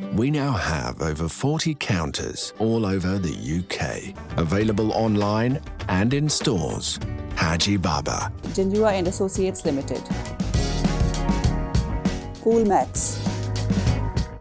We now have over 40 counters all over the UK, available online and in stores. Haji Baba. Janjua and Associates Limited. Coolmax.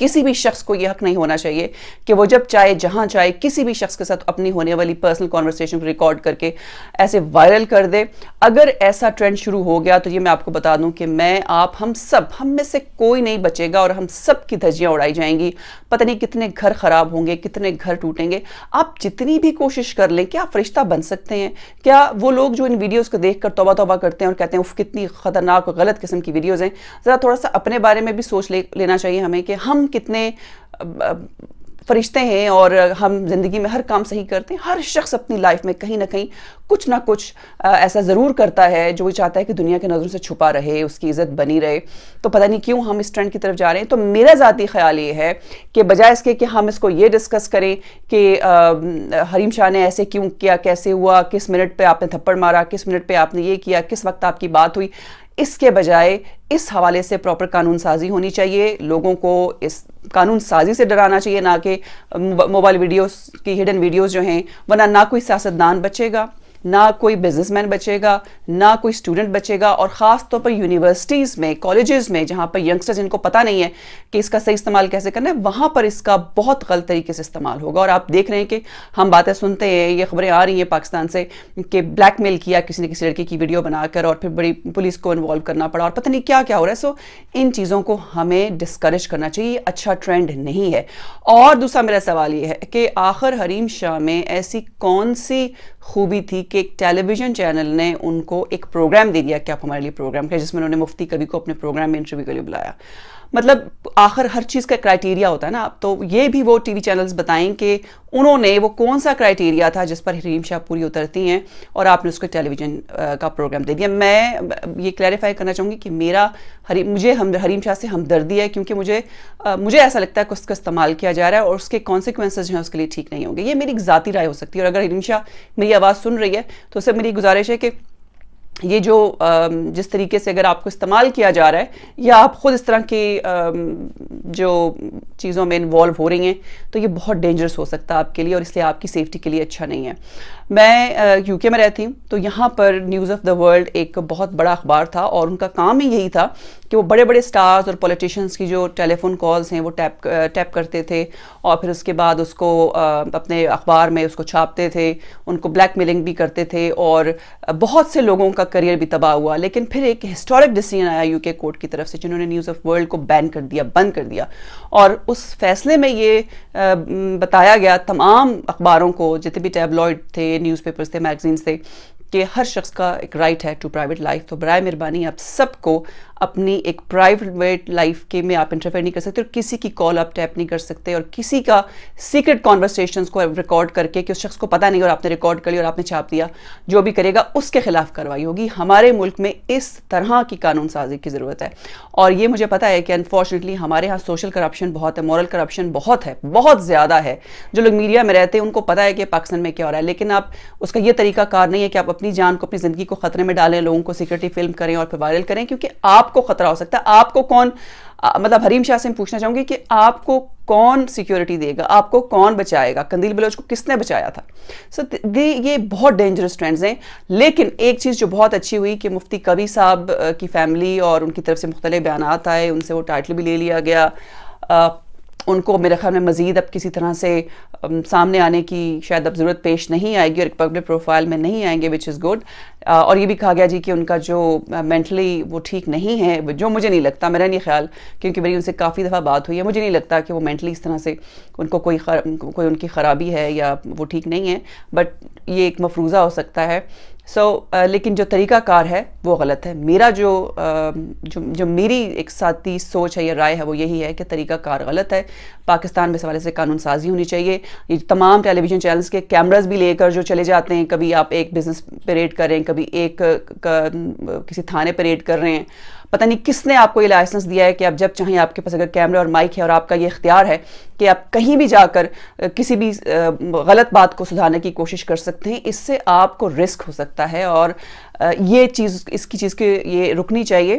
کسی بھی شخص کو یہ حق نہیں ہونا چاہیے کہ وہ جب چاہے جہاں چاہے کسی بھی شخص کے ساتھ اپنی ہونے والی پرسنل کانورسیشن کو ریکارڈ کر کے ایسے وائرل کر دے. اگر ایسا ٹرینڈ شروع ہو گیا تو یہ میں آپ کو بتا دوں کہ ہم میں سے کوئی نہیں بچے گا اور ہم سب کی دھجیاں اڑائی جائیں گی. پتہ نہیں کتنے گھر خراب ہوں گے, کتنے گھر ٹوٹیں گے. آپ جتنی بھی کوشش کر لیں, کیا آپ فرشتہ بن سکتے ہیں؟ کیا وہ لوگ جو ان ویڈیوز کو دیکھ کر توبہ توبہ کرتے ہیں اور کہتے ہیں اف کتنی خطرناک اور غلط قسم کی ویڈیوز ہیں, ذرا تھوڑا سا اپنے بارے میں بھی سوچ لینا چاہیے ہمیں کہ ہم کتنے فرشتے ہیں اور ہم زندگی میں ہر کام صحیح کرتے ہیں. ہر شخص اپنی لائف میں کہیں نہ کہیں کچھ نہ کچھ ایسا ضرور کرتا ہے جو وہ چاہتا ہے کہ دنیا کے نظروں سے چھپا رہے, اس کی عزت بنی رہے. تو پتہ نہیں کیوں ہم اس ٹرینڈ کی طرف جا رہے ہیں. تو میرا ذاتی خیال یہ ہے کہ بجائے اس کے کہ ہم اس کو یہ ڈسکس کریں کہ حریم شاہ نے ایسے کیوں کیا, کیسے ہوا, کس منٹ پہ آپ نے تھپڑ مارا, کس منٹ پہ آپ نے یہ کیا, کس وقت آپ کی بات ہوئی, اس کے بجائے اس حوالے سے پراپر قانون سازی ہونی چاہیے. لوگوں کو اس قانون سازی سے ڈرانا چاہیے, نہ کہ موبائل ویڈیوز کی ہڈن ویڈیوز جو ہیں, ورنہ نہ کوئی سیاستدان بچے گا, نہ کوئی بزنس مین بچے گا, نہ کوئی اسٹوڈنٹ بچے گا. اور خاص طور پر یونیورسٹیز میں, کالجز میں, جہاں پر ینگسٹرز جن کو پتہ نہیں ہے کہ اس کا صحیح استعمال کیسے کرنا ہے, وہاں پر اس کا بہت غلط طریقے سے استعمال ہوگا. اور آپ دیکھ رہے ہیں کہ ہم باتیں سنتے ہیں, یہ خبریں آ رہی ہیں پاکستان سے کہ بلیک میل کیا کسی نے کسی لڑکی کی ویڈیو بنا کر اور پھر بڑی پولیس کو انوالو کرنا پڑا اور پتہ نہیں کیا کیا ہو رہا ہے. سو ان چیزوں کو ہمیں ڈسکریج کرنا چاہیے, اچھا ٹرینڈ نہیں ہے. اور دوسرا میرا سوال یہ ہے کہ آخر حریم شاہ میں ایسی کون سی خوبی تھی کہ ایک ٹیلی ویژن چینل نے ان کو ایک پروگرام دے دیا کہ آپ ہمارے لیے پروگرام کریں, جس میں انہوں نے مفتی کبھی کو اپنے پروگرام میں انٹرویو کے لیے بلایا. مطلب آخر ہر چیز کا کرائٹیریا ہوتا ہے نا. تو یہ بھی وہ ٹی وی چینلز بتائیں کہ انہوں نے وہ کون سا کرائٹیریا تھا جس پر حریم شاہ پوری اترتی ہیں اور آپ نے اس کو ٹیلی ویژن کا پروگرام دے دیا. میں یہ کلیریفائی کرنا چاہوں گی کہ مجھے حریم شاہ سے ہمدردی ہے, کیونکہ مجھے ایسا لگتا ہے کہ اس کا استعمال کیا جا رہا ہے اور اس کے کانسیکوینسز جو ہیں اس کے لیے ٹھیک نہیں ہوں گے. یہ میری ایک ذاتی رائے ہو سکتی ہے, اور اگر حریم شاہ میری آواز سن رہی ہے تو اس سے میری گزارش ہے کہ یہ جو جس طریقے سے اگر آپ کو استعمال کیا جا رہا ہے یا آپ خود اس طرح کی جو چیزوں میں انوالو ہو رہی ہیں, تو یہ بہت ڈینجرس ہو سکتا ہے آپ کے لیے, اور اس لیے آپ کی سیفٹی کے لیے اچھا نہیں ہے. میں یو کے میں رہتی ہوں, تو یہاں پر نیوز آف دا ورلڈ ایک بہت بڑا اخبار تھا, اور ان کا کام ہی یہی تھا کہ وہ بڑے بڑے سٹارز اور پولیٹیشینز کی جو ٹیلی فون کالز ہیں وہ ٹیپ کرتے تھے, اور پھر اس کے بعد اس کو اپنے اخبار میں اس کو چھاپتے تھے, ان کو بلیک میلنگ بھی کرتے تھے, اور بہت سے لوگوں کا کریئر بھی تباہ ہوا. لیکن پھر ایک ہسٹورک ڈیسیژن آیا یو کے کورٹ کی طرف سے, جنہوں نے نیوز آف ورلڈ کو بین کر دیا, بند کر دیا. اور اس فیصلے میں یہ بتایا گیا تمام اخباروں کو, جتنے بھی ٹیبلوئڈ تھے, نیوز پیپرز تھے, میگزینز تھے, کہ ہر شخص کا ایک رائٹ ہے ٹو پرائیویٹ لائف. تو برائے مہربانی آپ سب کو اپنی ایک پرائیویٹ لائف کے میں آپ انٹرفیئر نہیں کر سکتے, اور کسی کی کال آپ ٹیپ نہیں کر سکتے, اور کسی کا سیکرٹ کانورسیشنز کو ریکارڈ کر کے کہ اس شخص کو پتہ نہیں اور آپ نے ریکارڈ کر لیا اور آپ نے چھاپ دیا, جو بھی کرے گا اس کے خلاف کارروائی ہوگی. ہمارے ملک میں اس طرح کی قانون سازی کی ضرورت ہے, اور یہ مجھے پتہ ہے کہ انفارچونیٹلی ہمارے ہاں سوشل کرپشن بہت ہے, مورل کرپشن بہت ہے, بہت زیادہ ہے. جو لوگ میڈیا میں رہتے ہیں ان کو پتہ ہے کہ پاکستان میں کیا ہو رہا ہے, لیکن آپ اس کا یہ طریقہ کار نہیں ہے کہ آپ اپنی جان کو, اپنی زندگی کو خطرے میں ڈالیں, لوگوں کو سیکرٹی فلم کریں اور پھر وائرل کریں, کیونکہ آپ کو خطرہ ہو سکتا ہے. آپ کو کون, مطلب حریم شاہ سے میں پوچھنا چاہوں گی کہ آپ کو کون سیکیورٹی دے گا, آپ کو کون بچائے گا؟ قندیل بلوچ کو کس نے بچایا تھا؟ یہ بہت ڈینجرس ٹرینڈز ہیں. لیکن ایک چیز جو بہت اچھی ہوئی کہ مفتی کبھی صاحب کی فیملی اور ان کی طرف سے مختلف بیانات آئے, ان سے وہ ٹائٹل بھی لے لیا گیا. ان کو میرے خیال میں مزید اب کسی طرح سے سامنے آنے کی شاید اب ضرورت پیش نہیں آئے گی, اور ایک پبلک پروفائل میں نہیں آئیں گے, وچ از گڈ. اور یہ بھی کہا گیا جی کہ ان کا جو مینٹلی وہ ٹھیک نہیں ہے, جو مجھے نہیں لگتا, میرا نہیں خیال, کیونکہ میری ان سے کافی دفعہ بات ہوئی ہے, مجھے نہیں لگتا کہ وہ مینٹلی اس طرح سے ان کو کوئی ان کی خرابی ہے یا وہ ٹھیک نہیں ہے, بٹ یہ ایک مفروضہ ہو سکتا ہے. لیکن جو طریقہ کار ہے وہ غلط ہے. میرا جو میری ایک ساتھی سوچ ہے یا رائے ہے وہ یہی ہے کہ طریقہ کار غلط ہے. پاکستان میں اس حوالے سے قانون سازی ہونی چاہیے. یہ تمام ٹیلی ویژن چینلز کے کیمراز بھی لے کر جو چلے جاتے ہیں, کبھی آپ ایک بزنس پہ ریڈ کر رہے ہیں, کبھی ایک کسی تھانے پہ ریڈ کر رہے ہیں, پتہ نہیں کس نے آپ کو یہ لائسنس دیا ہے کہ آپ جب چاہیں, آپ کے پاس اگر کیمرہ اور مائک ہے اور آپ کا یہ اختیار ہے کہ آپ کہیں بھی جا کر کسی بھی غلط بات کو سدھارنے کی کوشش کر سکتے ہیں. اس سے آپ کو رسک ہو سکتا ہے, اور یہ چیز اس کی چیز کی یہ رکنی چاہیے.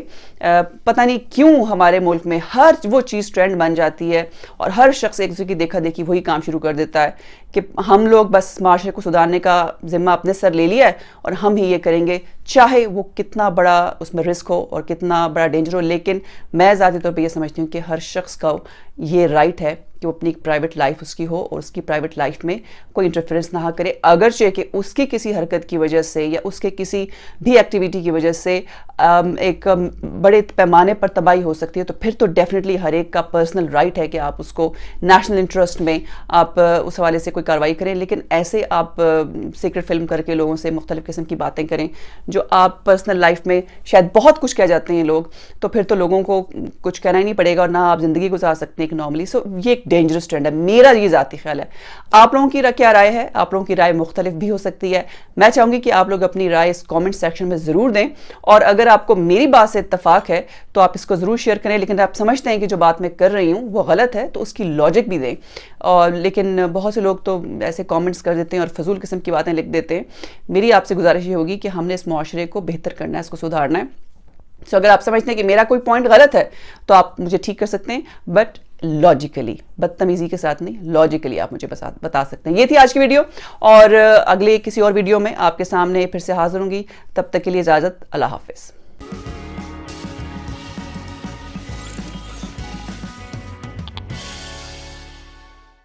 پتہ نہیں کیوں ہمارے ملک میں ہر وہ چیز ٹرینڈ بن جاتی ہے اور ہر شخص ایک دوسرے کی دیکھا دیکھی وہی کام شروع کر دیتا ہے کہ ہم لوگ بس معاشرے کو سدھارنے کا ذمہ اپنے سر لے لیا ہے اور ہم ہی یہ کریں گے, چاہے وہ کتنا بڑا اس میں رسک ہو اور کتنا بڑا ڈینجر ہو. لیکن میں ذاتی طور پہ یہ سمجھتی ہوں کہ ہر شخص کا یہ رائٹ ہے کہ وہ اپنی پرائیویٹ لائف اس کی ہو اور اس کی پرائیویٹ لائف میں کوئی انٹرفیئرنس نہ کرے, اگرچہ کہ اس کی کسی حرکت کی وجہ سے یا اس کے کسی بھی ایکٹیویٹی کی وجہ سے ایک بڑے پیمانے پر تباہی ہو سکتی ہے. تو پھر تو ڈیفینیٹلی ہر ایک کا پرسنل رائٹ ہے کہ آپ اس کو نیشنل انٹرسٹ میں آپ اس حوالے سے کوئی کارروائی کریں. لیکن ایسے آپ سیکرٹ فلم کر کے لوگوں سے مختلف قسم کی باتیں کریں جو آپ پرسنل لائف میں شاید بہت کچھ کہہ جاتے ہیں لوگ, تو پھر تو لوگوں کو کچھ کہنا ہی نہیں پڑے گا اور نہ آپ زندگی گزار سکتے ہیں ایک نارملی. سو یہ ایک ڈینجرس ٹرینڈ ہے, میرا یہ ذاتی خیال ہے. آپ لوگوں کی کیا رائے ہے؟ آپ لوگوں کی رائے مختلف بھی ہو سکتی ہے. میں چاہوں گی کہ آپ لوگ اپنی رائے اس کامنٹ سیکشن میں ضرور دیں, اور اگر آپ کو میری بات سے اتفاق ہے تو آپ اس کو ضرور شیئر کریں. لیکن آپ سمجھتے ہیں کہ جو بات میں کر رہی ہوں وہ غلط ہے تو اس کی لاجک بھی دیں. اور لیکن بہت سے لوگ تو ایسے کامنٹس کر دیتے ہیں اور فضول قسم کی باتیں لکھ دیتے ہیں. میری آپ سے گزارش یہ ہوگی کہ ہم نے اس معاشرے کو بہتر کرنا ہے, اس کو سدھارنا ہے. سو اگر آپ سمجھتے ہیں کہ میرا کوئی پوائنٹ غلط ہے تو آپ مجھے ٹھیک کر سکتے ہیں, بٹ لاجیکلی, بدتمیزی کے ساتھ نہیں, لاجیکلی آپ مجھے بتا سکتے ہیں. یہ تھی آج کی ویڈیو, اور اگلے کسی اور ویڈیو میں آپ کے سامنے پھر سے حاضر ہوں گی. تب تک کے لیے اجازت, اللہ حافظ.